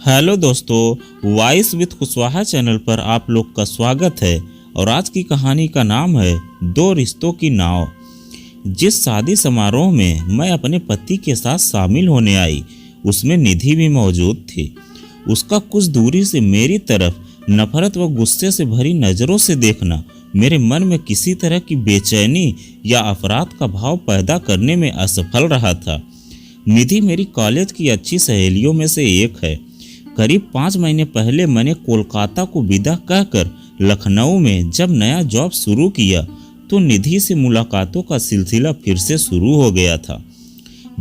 Hello दोस्तों, voice with Kushwaha channel पर आप लोग का स्वागत है। और आज की कहानी का नाम है दो रिश्तों की नाव। जिस शादी समारोह में मैं अपने पति के साथ शामिल होने आई, उसमें निधि भी मौजूद थी। उसका कुछ दूरी से मेरी तरफ नफरत व गुस्से से भरी नज़रों से देखना मेरे मन में किसी तरह की बेचैनी या अपराध का भाव पैदा करने में असफल रहा था। निधि मेरी कॉलेज की अच्छी सहेलियों में से एक है। करीब 5 महीने पहले मैंने कोलकाता को विदा कहकर लखनऊ में जब नया जॉब शुरू किया तो निधि से मुलाकातों का सिलसिला फिर से शुरू हो गया था।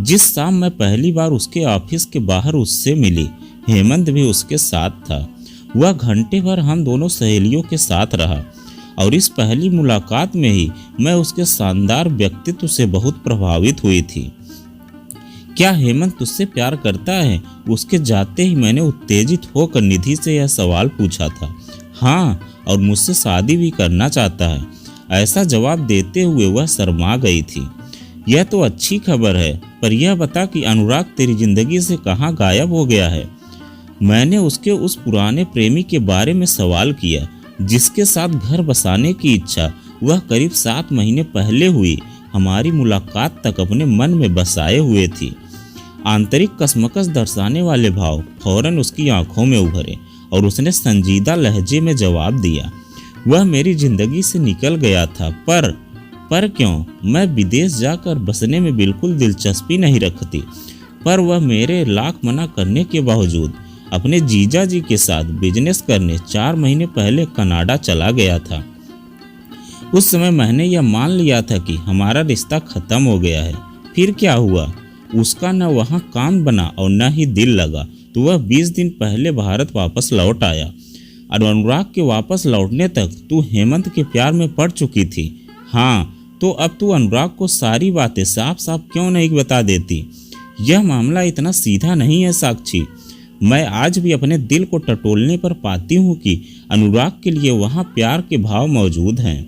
जिस शाम मैं पहली बार उसके ऑफिस के बाहर उससे मिली, हेमंत भी उसके साथ था। वह घंटे भर हम दोनों सहेलियों के साथ रहा और इस पहली मुलाकात में ही मैं उसके शानदार व्यक्तित्व से बहुत प्रभावित हुई थी। क्या हेमंत तुझसे प्यार करता है? उसके जाते ही मैंने उत्तेजित होकर निधि से यह सवाल पूछा था। हाँ, और मुझसे शादी भी करना चाहता है, ऐसा जवाब देते हुए वह शर्मा गई थी। यह तो अच्छी खबर है, पर यह बता कि अनुराग तेरी जिंदगी से कहाँ गायब हो गया है। मैंने उसके उस पुराने प्रेमी के बारे में सवाल किया जिसके साथ घर बसाने की इच्छा वह करीब 7 महीने पहले हुई हमारी मुलाकात तक अपने मन में बसाए हुए थी। आंतरिक कसमकस दर्शाने वाले भाव फौरन उसकी आंखों में उभरे और उसने संजीदा लहजे में जवाब दिया। वह मेरी जिंदगी से निकल गया था, पर क्यों? मैं विदेश जाकर बसने में बिल्कुल दिलचस्पी नहीं रखती, पर वह मेरे लाख मना करने के बावजूद अपने जीजा जी के साथ बिजनेस करने 4 महीने पहले कनाडा चला गया था। उस समय मैंने यह मान लिया था कि हमारा रिश्ता खत्म हो गया है। फिर क्या हुआ? उसका न वहाँ काम बना और न ही दिल लगा, तो वह 20 दिन पहले भारत वापस लौट आया। और अनुराग के वापस लौटने तक तू हेमंत के प्यार में पड़ चुकी थी। हाँ, तो अब तू अनुराग को सारी बातें साफ साफ क्यों नहीं बता देती? यह मामला इतना सीधा नहीं है साक्षी। मैं आज भी अपने दिल को टटोलने पर पाती हूँ कि अनुराग के लिए वहाँ प्यार के भाव मौजूद हैं।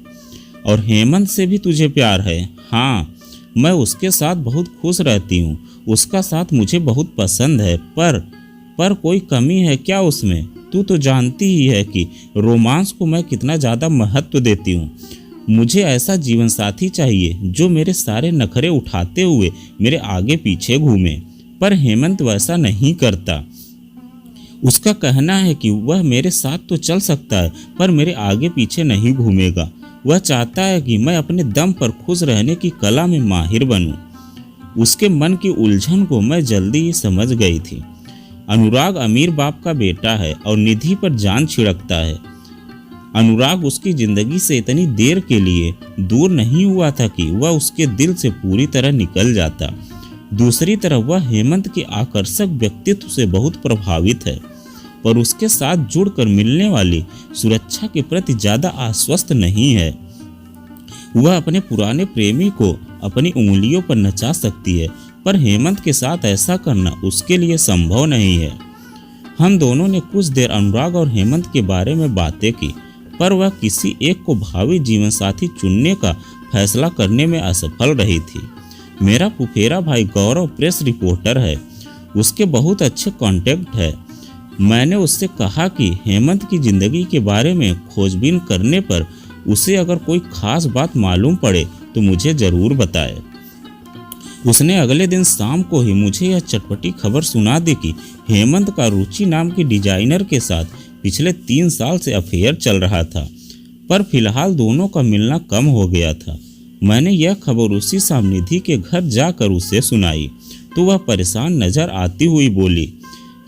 और हेमंत से भी तुझे प्यार है? हाँ, मैं उसके साथ बहुत खुश रहती हूँ, उसका साथ मुझे बहुत पसंद है, पर कोई कमी है क्या उसमें? तू तो जानती ही है कि रोमांस को मैं कितना ज़्यादा महत्व देती हूँ। मुझे ऐसा जीवन साथी चाहिए जो मेरे सारे नखरे उठाते हुए मेरे आगे पीछे घूमे, पर हेमंत वैसा नहीं करता। उसका कहना है कि वह मेरे साथ तो चल सकता है पर मेरे आगे पीछे नहीं घूमेगा। वह चाहता है कि मैं अपने दम पर खुश रहने की कला में माहिर बनूं। उसके मन की उलझन को मैं जल्दी ही समझ गई थी। अनुराग अमीर बाप का बेटा है और निधि पर जान छिड़कता है। अनुराग उसकी जिंदगी से इतनी देर के लिए दूर नहीं हुआ था कि वह उसके दिल से पूरी तरह निकल जाता। दूसरी तरफ वह हेमंत के आकर्षक व्यक्तित्व से बहुत प्रभावित है, पर उसके साथ जुड़कर मिलने वाली सुरक्षा के प्रति ज्यादा आश्वस्त नहीं है। वह अपने पुराने प्रेमी को अपनी उंगलियों पर नचा सकती है, पर हेमंत के साथ ऐसा करना उसके लिए संभव नहीं है। हम दोनों ने कुछ देर अनुराग और हेमंत के बारे में बातें की, पर वह किसी एक को भावी जीवन साथी चुनने का फैसला करने में असफल रही थी। मेरा फुफेरा भाई गौरव प्रेस रिपोर्टर है, उसके बहुत अच्छे कॉन्टेक्ट है। मैंने उससे कहा कि हेमंत की जिंदगी के बारे में खोजबीन करने पर उसे अगर कोई खास बात मालूम पड़े तो मुझे जरूर बताए। उसने अगले दिन शाम को ही मुझे यह चटपटी खबर सुना दी कि हेमंत का रुचि नाम की डिजाइनर के साथ पिछले 3 साल से अफेयर चल रहा था, पर फिलहाल दोनों का मिलना कम हो गया था। मैंने यह खबर उसी शाम निधि के घर जाकर उसे सुनाई तो वह परेशान नजर आती हुई बोली,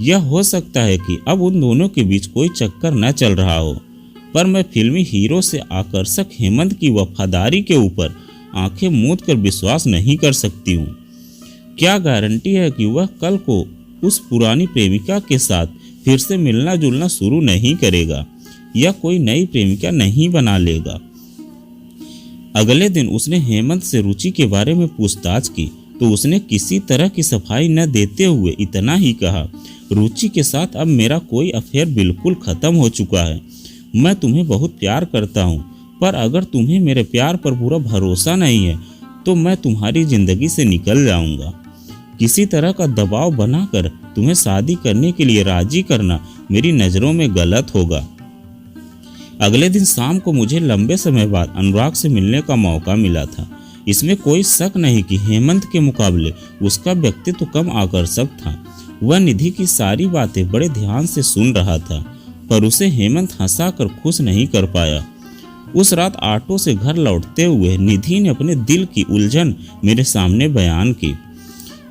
यह हो सकता है कि अब उन दोनों के बीच कोई चक्कर न चल रहा हो, पर मैं फिल्मी हीरो से आकर्षक हेमंत की वफादारी के ऊपर आंखें मूंद कर विश्वास नहीं कर सकती हूँ। क्या गारंटी है कि वह कल को उस पुरानी प्रेमिका के साथ फिर से मिलना जुलना शुरू नहीं करेगा या कोई नई प्रेमिका नहीं बना लेगा? अगले दिन उसने हेमंत से रुचि के बारे में पूछताछ की तो उसने किसी तरह की सफाई न देते हुए इतना ही कहा, रुचि के साथ अब मेरा कोई अफेयर बिल्कुल खत्म हो चुका है। मैं तुम्हें बहुत प्यार करता हूँ, पर अगर तुम्हें मेरे प्यार पर पूरा भरोसा नहीं है तो मैं तुम्हारी जिंदगी से निकल जाऊंगा। किसी तरह का दबाव बनाकर तुम्हें शादी करने के लिए राजी करना मेरी नज़रों में गलत होगा। अगले दिन शाम को मुझे लंबे समय बाद अनुराग से मिलने का मौका मिला था। इसमें कोई शक नहीं कि हेमंत के मुकाबले उसका व्यक्तित्व कम आकर्षक था। वह निधि की सारी बातें बड़े ध्यान से सुन रहा था, पर उसे हेमंत हंसाकर खुश नहीं कर पाया। उस रात ऑटो से घर लौटते हुए निधि ने अपने दिल की उलझन मेरे सामने बयान की।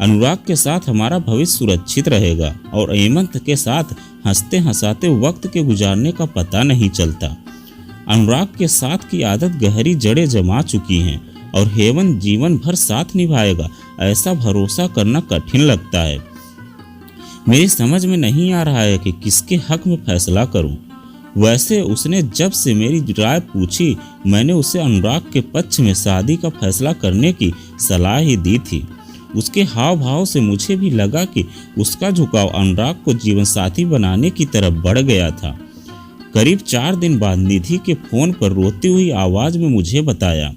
अनुराग के साथ हमारा भविष्य सुरक्षित रहेगा और हेमंत के साथ हंसते हंसाते वक्त के गुजारने का पता नहीं चलता। अनुराग के साथ की आदत गहरी जड़ें जमा चुकी हैं और हेमंत जीवन भर साथ निभाएगा, ऐसा भरोसा करना कठिन लगता है। मेरी समझ में नहीं आ रहा है कि किसके हक में फैसला करूं। वैसे उसने जब से मेरी राय पूछी, मैंने उसे अनुराग के पक्ष में शादी का फैसला करने की सलाह ही दी थी। उसके हाव भाव से मुझे भी लगा कि उसका झुकाव अनुराग को जीवन साथी बनाने की तरफ बढ़ गया था। करीब 4 दिन बाद निधि के फोन पर रोती हुई आवाज में मुझे बताया,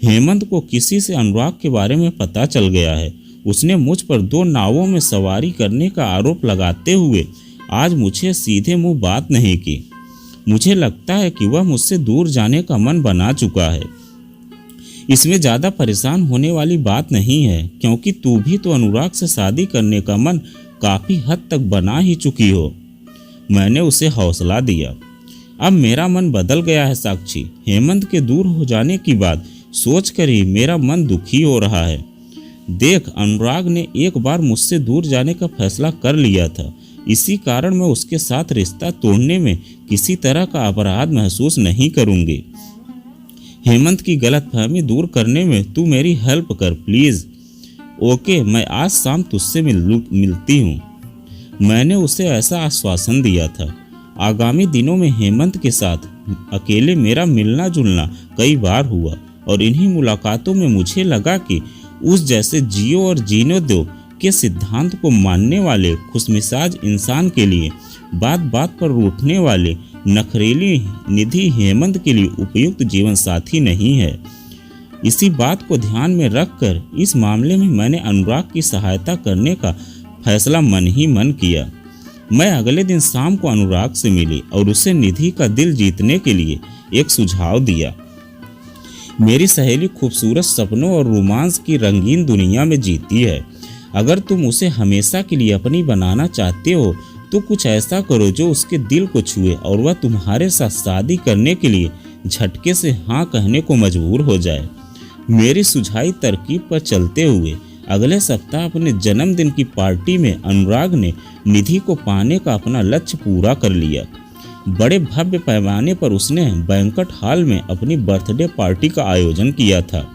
हेमंत को किसी से अनुराग के बारे में पता चल गया है। उसने मुझ पर 2 नावों में सवारी करने का आरोप लगाते हुए आज मुझे सीधे मुंह बात नहीं की। मुझे लगता है कि वह मुझसे दूर जाने का मन बना चुका है। इसमें ज़्यादा परेशान होने वाली बात नहीं है, क्योंकि तू भी तो अनुराग से शादी करने का मन काफ़ी हद तक बना ही चुकी हो। मैंने उसे हौसला दिया। अब मेरा मन बदल गया है साक्षी। हेमंत के दूर हो जाने की बात सोचकर ही मेरा मन दुखी हो रहा है। देख, अनुराग ने एक बार मुझसे दूर जाने का फैसला कर लिया था। इसी कारण मैं उसके साथ रिश्ता तोड़ने में किसी तरह का अपराध महसूस नहीं करूंगी। हेमंत की गलतफहमी दूर करने में तू मेरी हेल्प कर प्लीज़। ओके, मैं आज शाम तुझसे मिलती हूँ। मैंने उसे ऐसा आश्वासन दिया था। आगामी दिनों में हेमंत के साथ अकेले मेरा मिलना जुलना कई बार हुआ और इन्हीं मुलाकातों में मुझे लगा कि उस जैसे जियो और जीने दो के सिद्धांत को मानने वाले खुशमिजाज इंसान के लिए बात बात पर रूठने वाले नखरेली निधि हेमंत के लिए उपयुक्त जीवन साथी नहीं है। इसी बात को ध्यान में रखकर इस मामले में मैंने अनुराग की सहायता करने का फैसला मन ही मन किया। मैं अगले दिन शाम को अनुराग से मिली और उसे निधि का दिल जीतने के लिए एक सुझाव दिया। मेरी सहेली खूबसूरत सपनों और रोमांस की रंगीन दुनिया में जीती है। अगर तुम उसे हमेशा के लिए अपनी बनाना चाहते हो तो कुछ ऐसा करो जो उसके दिल को छुए और वह तुम्हारे साथ शादी करने के लिए झटके से हाँ कहने को मजबूर हो जाए। मेरी सुझाई तरकीब पर चलते हुए अगले सप्ताह अपने जन्मदिन की पार्टी में अनुराग ने निधि को पाने का अपना लक्ष्य पूरा कर लिया। बड़े भव्य पैमाने पर उसने बैंक्वेट हॉल में अपनी बर्थडे पार्टी का आयोजन किया था।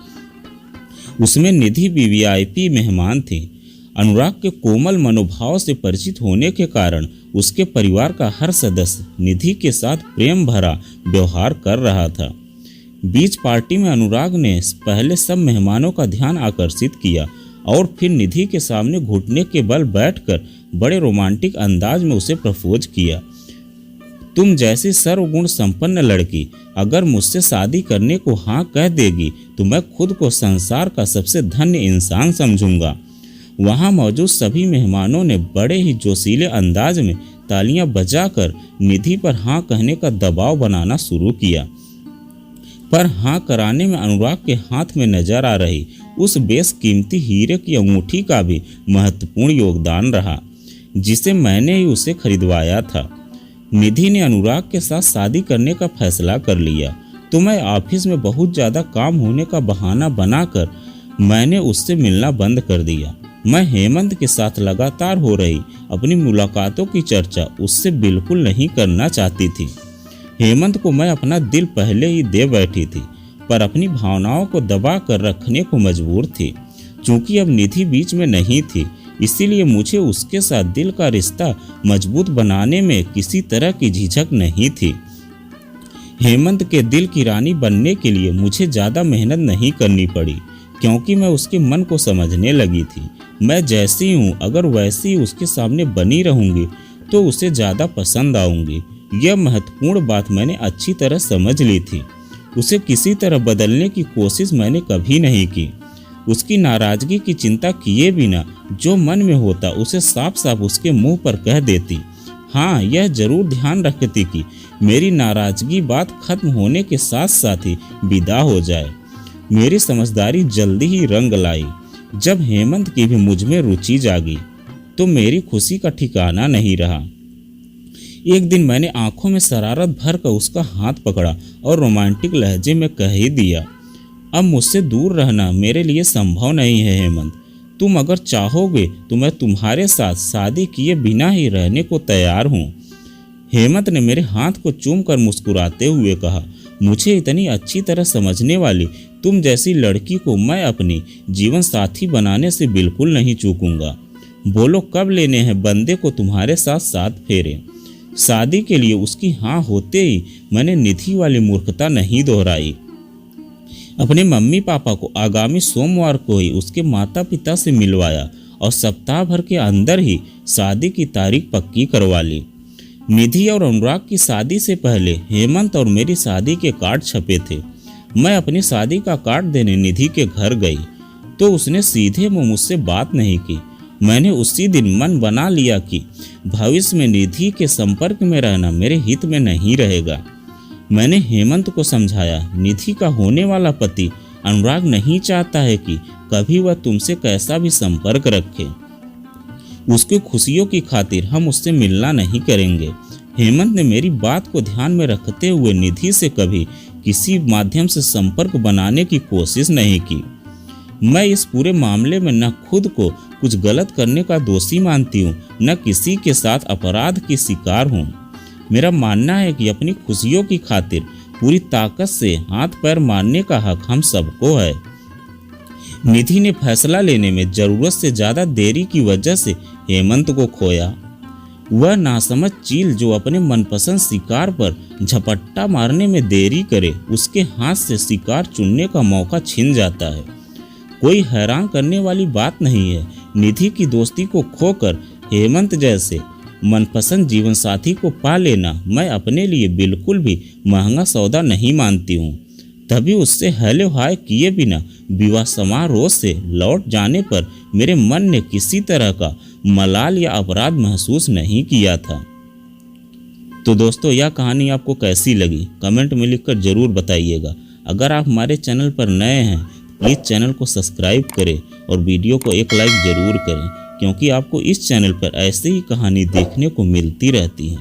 उसमें निधि भी वीआईपी मेहमान थी। अनुराग के कोमल मनोभाव से परिचित होने के कारण उसके परिवार का हर सदस्य निधि के साथ प्रेम भरा व्यवहार कर रहा था। बीच पार्टी में अनुराग ने पहले सब मेहमानों का ध्यान आकर्षित किया और फिर निधि के सामने घुटने के बल बैठकर बड़े रोमांटिक अंदाज में उसे प्रपोज किया। तुम जैसी सर्वगुण संपन्न लड़की अगर मुझसे शादी करने को हाँ कह देगी तो मैं खुद को संसार का सबसे धन्य इंसान समझूंगा। वहाँ मौजूद सभी मेहमानों ने बड़े ही जोशीले अंदाज में तालियां बजाकर निधि पर हाँ कहने का दबाव बनाना शुरू किया। पर हाँ कराने में अनुराग के हाथ में नजर आ रही उस बेशकीमती हीरे की अंगूठी का भी महत्वपूर्ण योगदान रहा, जिसे मैंने ही उसे खरीदवाया था। निधि ने अनुराग के साथ शादी करने का फैसला कर लिया तो मैं ऑफिस में बहुत ज़्यादा काम होने का बहाना बनाकर मैंने उससे मिलना बंद कर दिया। मैं हेमंत के साथ लगातार हो रही अपनी मुलाकातों की चर्चा उससे बिल्कुल नहीं करना चाहती थी। हेमंत को मैं अपना दिल पहले ही दे बैठी थी, पर अपनी भावनाओं को दबा कर रखने को मजबूर थी। चूंकि अब निधि बीच में नहीं थी, इसीलिए मुझे उसके साथ दिल का रिश्ता मजबूत बनाने में किसी तरह की झिझक नहीं थी। हेमंत के दिल की रानी बनने के लिए मुझे ज़्यादा मेहनत नहीं करनी पड़ी, क्योंकि मैं उसके मन को समझने लगी थी। मैं जैसी हूँ अगर वैसी ही उसके सामने बनी रहूँगी तो उसे ज़्यादा पसंद आऊँगी। यह महत्वपूर्ण बात मैंने अच्छी तरह समझ ली थी। उसे किसी तरह बदलने की कोशिश मैंने कभी नहीं की। उसकी नाराजगी की चिंता किए बिना जो मन में होता उसे साफ साफ उसके मुंह पर कह देती। हाँ, यह जरूर ध्यान रखती कि मेरी नाराजगी बात खत्म होने के साथ साथ ही विदा हो जाए। मेरी समझदारी जल्दी ही रंग लाई। जब हेमंत की भी मुझ में रुचि जागी तो मेरी खुशी का ठिकाना नहीं रहा। एक दिन मैंने आंखों में शरारत भर कर उसका हाथ पकड़ा और रोमांटिक लहजे में कह ही दिया, अब मुझसे दूर रहना मेरे लिए संभव नहीं है हेमंत। तुम अगर चाहोगे तो मैं तुम्हारे साथ शादी किए बिना ही रहने को तैयार हूँ। हेमंत ने मेरे हाथ को चूमकर मुस्कुराते हुए कहा, मुझे इतनी अच्छी तरह समझने वाली तुम जैसी लड़की को मैं अपनी जीवन साथी बनाने से बिल्कुल नहीं चूकूंगा। बोलो कब लेने हैं बंदे को तुम्हारे साथ 7 फेरे। शादी के लिए उसकी हाँ होते ही मैंने निधि वाली मूर्खता नहीं दोहराई। अपने मम्मी पापा को आगामी सोमवार को ही उसके माता पिता से मिलवाया और सप्ताह भर के अंदर ही शादी की तारीख पक्की करवा ली। निधि और अनुराग की शादी से पहले हेमंत और मेरी शादी के कार्ड छपे थे। मैं अपनी शादी का कार्ड देने निधि के घर गई तो उसने सीधे मुंह मुझसे बात नहीं की। मैंने उसी दिन मन बना लिया कि भविष्य में निधि के संपर्क में रहना मेरे हित में नहीं रहेगा। मैंने हेमंत को समझाया, निधि का होने वाला पति अनुराग नहीं चाहता है कि कभी वह तुमसे कैसा भी संपर्क रखे। उसकी खुशियों की खातिर हम उससे मिलना नहीं करेंगे। हेमंत ने मेरी बात को ध्यान में रखते हुए निधि से कभी किसी माध्यम से संपर्क बनाने की कोशिश नहीं की। मैं इस पूरे मामले में न खुद को कुछ गलत करने का दोषी मानती हूँ, न किसी के साथ अपराध की शिकार हूँ। मेरा मानना है कि अपनी खुशियों की खातिर पूरी ताकत से हाथ पैर मारने का हक हम सबको है। निधि ने फैसला लेने में जरूरत से ज्यादा देरी की वजह से हेमंत को खोया। वह नासमझ चील जो अपने मनपसंद शिकार पर झपट्टा मारने में देरी करे, उसके हाथ से शिकार चुनने का मौका छिन जाता है। कोई हैरान करने वाली बात नहीं है। निधि की दोस्ती को खोकर हेमंत जैसे मनपसंद जीवन साथी को पा लेना मैं अपने लिए बिल्कुल भी महंगा सौदा नहीं मानती हूँ। तभी उससे हेलो हाय किए बिना विवाह समारोह से लौट जाने पर मेरे मन ने किसी तरह का मलाल या अपराध महसूस नहीं किया था। तो दोस्तों, यह कहानी आपको कैसी लगी कमेंट में लिखकर जरूर बताइएगा। अगर आप हमारे चैनल पर नए हैं प्लीज़ चैनल को सब्सक्राइब करें और वीडियो को एक लाइक ज़रूर करें, क्योंकि आपको इस चैनल पर ऐसे ही कहानी देखने को मिलती रहती है।